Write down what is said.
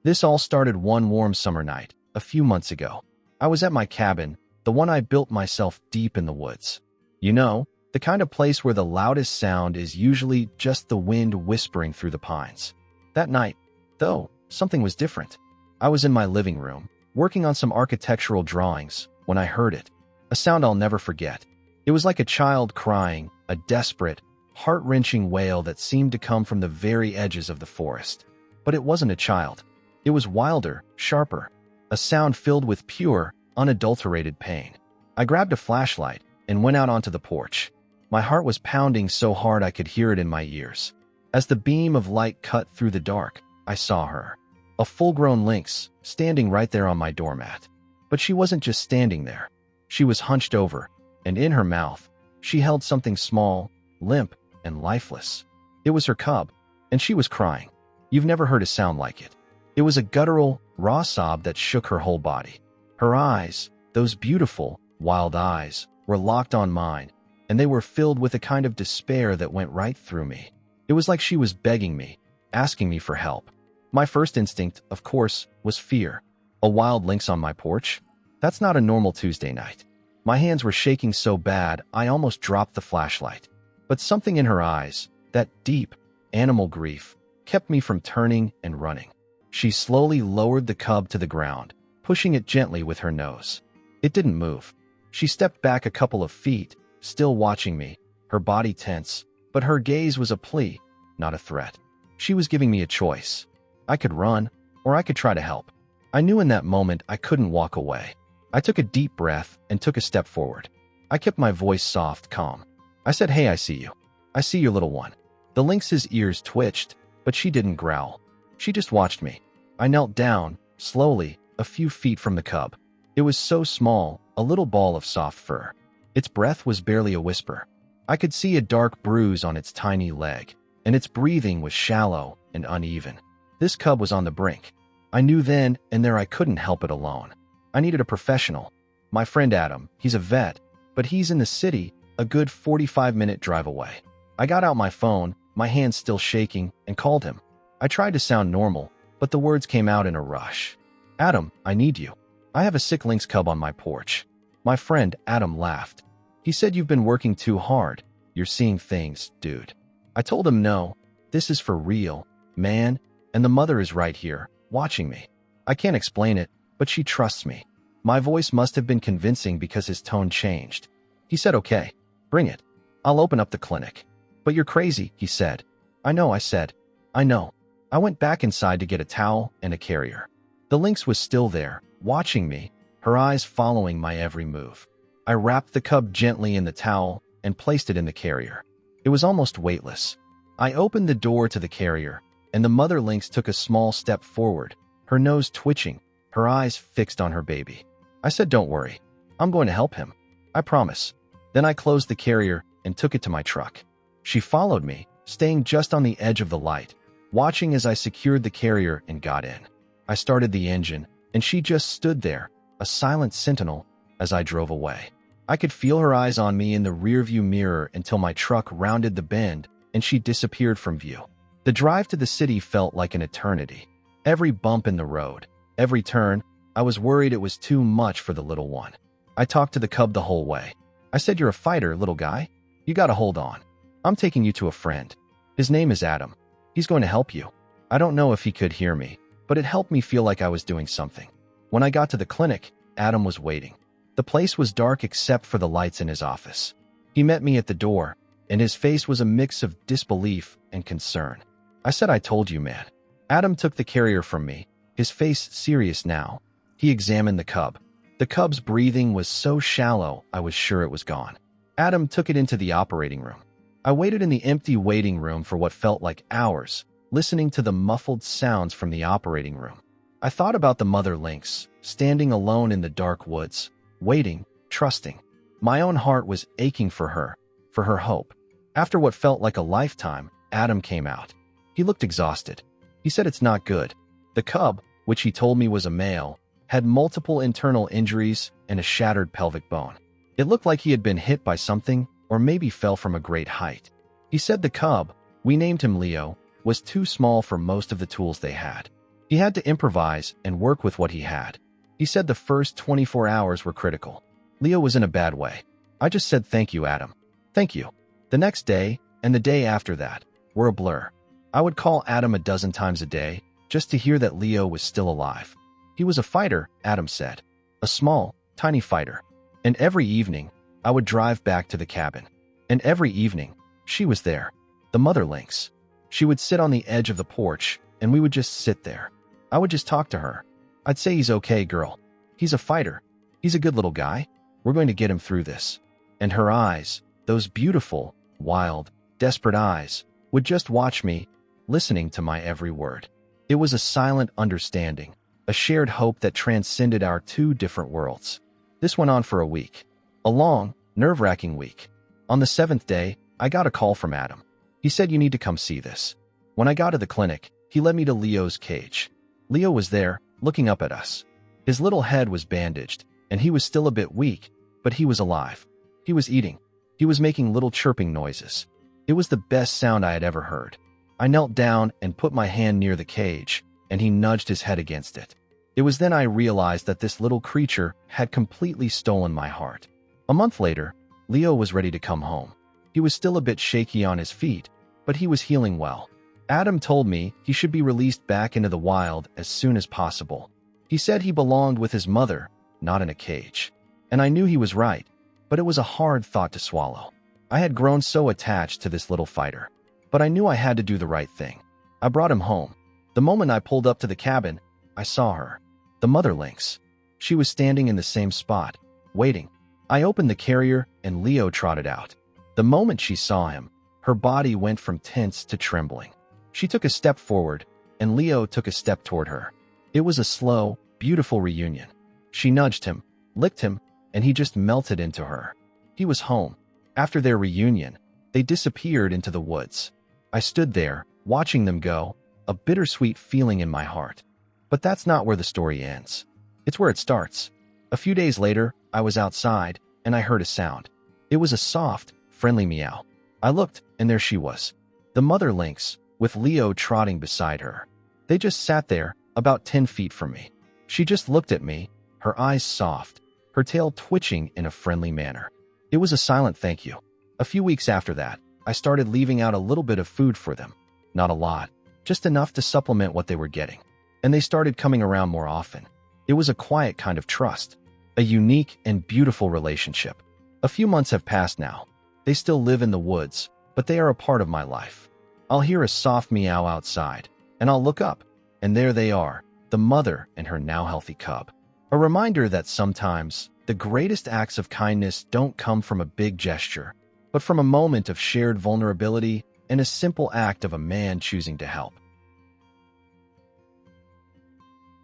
This all started one warm summer night, a few months ago. I was at my cabin, the one I built myself deep in the woods. You know, the kind of place where the loudest sound is usually just the wind whispering through the pines. That night, though, something was different. I was in my living room, working on some architectural drawings, when I heard it. A sound I'll never forget. It was like a child crying, a desperate, heart-wrenching wail that seemed to come from the very edges of the forest. But it wasn't a child. It was wilder, sharper, a sound filled with pure, unadulterated pain. I grabbed a flashlight and went out onto the porch. My heart was pounding so hard I could hear it in my ears. As the beam of light cut through the dark, I saw her. A full-grown lynx, standing right there on my doormat. But she wasn't just standing there. She was hunched over, and in her mouth, she held something small, limp, and lifeless. It was her cub, and she was crying. You've never heard a sound like it. It was a guttural, raw sob that shook her whole body. Her eyes, those beautiful, wild eyes, were locked on mine, and they were filled with a kind of despair that went right through me. It was like she was begging me, asking me for help. My first instinct, of course, was fear. A wild lynx on my porch? That's not a normal Tuesday night. My hands were shaking so bad I almost dropped the flashlight. But something in her eyes, that deep, animal grief, kept me from turning and running. She slowly lowered the cub to the ground, pushing it gently with her nose. It didn't move. She stepped back a couple of feet, still watching me, her body tense, but her gaze was a plea, not a threat. She was giving me a choice. I could run, or I could try to help. I knew in that moment I couldn't walk away. I took a deep breath and took a step forward. I kept my voice soft, calm. I said, "Hey, I see you. I see your little one." The lynx's ears twitched, but she didn't growl. She just watched me. I knelt down, slowly, a few feet from the cub. It was so small, a little ball of soft fur. Its breath was barely a whisper. I could see a dark bruise on its tiny leg, and its breathing was shallow and uneven. This cub was on the brink. I knew then and there I couldn't help it alone. I needed a professional. My friend Adam, he's a vet, but he's in the city, a good 45-minute drive away. I got out my phone, my hands still shaking, and called him. I tried to sound normal, but the words came out in a rush. "Adam, I need you. I have a sick lynx cub on my porch." My friend Adam laughed. He said, "You've been working too hard. You're seeing things, dude." I told him, "No, this is for real, man, and the mother is right here, watching me. I can't explain it, but she trusts me." My voice must have been convincing because his tone changed. He said, "Okay, bring it. I'll open up the clinic." "But you're crazy," he said. "I know," I said. "I know." I went back inside to get a towel and a carrier. The lynx was still there, watching me, her eyes following my every move. I wrapped the cub gently in the towel and placed it in the carrier. It was almost weightless. I opened the door to the carrier, and the mother lynx took a small step forward, her nose twitching, her eyes fixed on her baby. I said, "Don't worry. I'm going to help him. I promise." Then I closed the carrier and took it to my truck. She followed me, staying just on the edge of the light, watching as I secured the carrier and got in. I started the engine, and she just stood there, a silent sentinel, as I drove away. I could feel her eyes on me in the rearview mirror until my truck rounded the bend and she disappeared from view. The drive to the city felt like an eternity. Every bump in the road, every turn, I was worried it was too much for the little one. I talked to the cub the whole way. I said, "You're a fighter, little guy. You gotta hold on. I'm taking you to a friend. His name is Adam. He's going to help you." I don't know if he could hear me, but it helped me feel like I was doing something. When I got to the clinic, Adam was waiting. The place was dark except for the lights in his office. He met me at the door, and his face was a mix of disbelief and concern. I said, "I told you, man." Adam took the carrier from me, his face serious now. He examined the cub. The cub's breathing was so shallow, I was sure it was gone. Adam took it into the operating room. I waited in the empty waiting room for what felt like hours, listening to the muffled sounds from the operating room. I thought about the mother lynx, standing alone in the dark woods, waiting, trusting. My own heart was aching for her hope. After what felt like a lifetime, Adam came out. He looked exhausted. He said, "It's not good." The cub, which he told me was a male, had multiple internal injuries and a shattered pelvic bone. It looked like he had been hit by something or maybe fell from a great height. He said the cub, we named him Leo, was too small for most of the tools they had. He had to improvise and work with what he had. He said the first 24 hours were critical. Leo was in a bad way. I just said thank you, Adam. Thank you. The next day and the day after that were a blur. I would call Adam a dozen times a day just to hear that Leo was still alive. He was a fighter, Adam said. A small, tiny fighter. And every evening, I would drive back to the cabin. And every evening, she was there. The mother lynx. She would sit on the edge of the porch, and we would just sit there. I would just talk to her. I'd say, he's okay, girl. He's a fighter. He's a good little guy. We're going to get him through this. And her eyes, those beautiful, wild, desperate eyes, would just watch me, listening to my every word. It was a silent understanding, a shared hope that transcended our two different worlds. This went on for a week. A long, nerve-wracking week. On the 7th day, I got a call from Adam. He said, you need to come see this. When I got to the clinic, he led me to Leo's cage. Leo was there, looking up at us. His little head was bandaged, and he was still a bit weak, but he was alive. He was eating. He was making little chirping noises. It was the best sound I had ever heard. I knelt down and put my hand near the cage, and he nudged his head against it. It was then I realized that this little creature had completely stolen my heart. A month later, Leo was ready to come home. He was still a bit shaky on his feet, but he was healing well. Adam told me he should be released back into the wild as soon as possible. He said he belonged with his mother, not in a cage. And I knew he was right, but it was a hard thought to swallow. I had grown so attached to this little fighter, but I knew I had to do the right thing. I brought him home. The moment I pulled up to the cabin, I saw her, the mother lynx. She was standing in the same spot, waiting. I opened the carrier and Leo trotted out. The moment she saw him, her body went from tense to trembling. She took a step forward, and Leo took a step toward her. It was a slow, beautiful reunion. She nudged him, licked him, and he just melted into her. He was home. After their reunion, they disappeared into the woods. I stood there, watching them go, a bittersweet feeling in my heart. But that's not where the story ends. It's where it starts. A few days later, I was outside, and I heard a sound. It was a soft, friendly meow. I looked, and there she was, the mother lynx, with Leo trotting beside her. They just sat there, about 10 feet from me. She just looked at me, her eyes soft, her tail twitching in a friendly manner. It was a silent thank you. A few weeks after that, I started leaving out a little bit of food for them. Not a lot, just enough to supplement what they were getting. And they started coming around more often. It was a quiet kind of trust, a unique and beautiful relationship. A few months have passed now. They still live in the woods, but they are a part of my life. I'll hear a soft meow outside, and I'll look up, and there they are, the mother and her now healthy cub. A reminder that sometimes the greatest acts of kindness don't come from a big gesture, but from a moment of shared vulnerability and a simple act of a man choosing to help.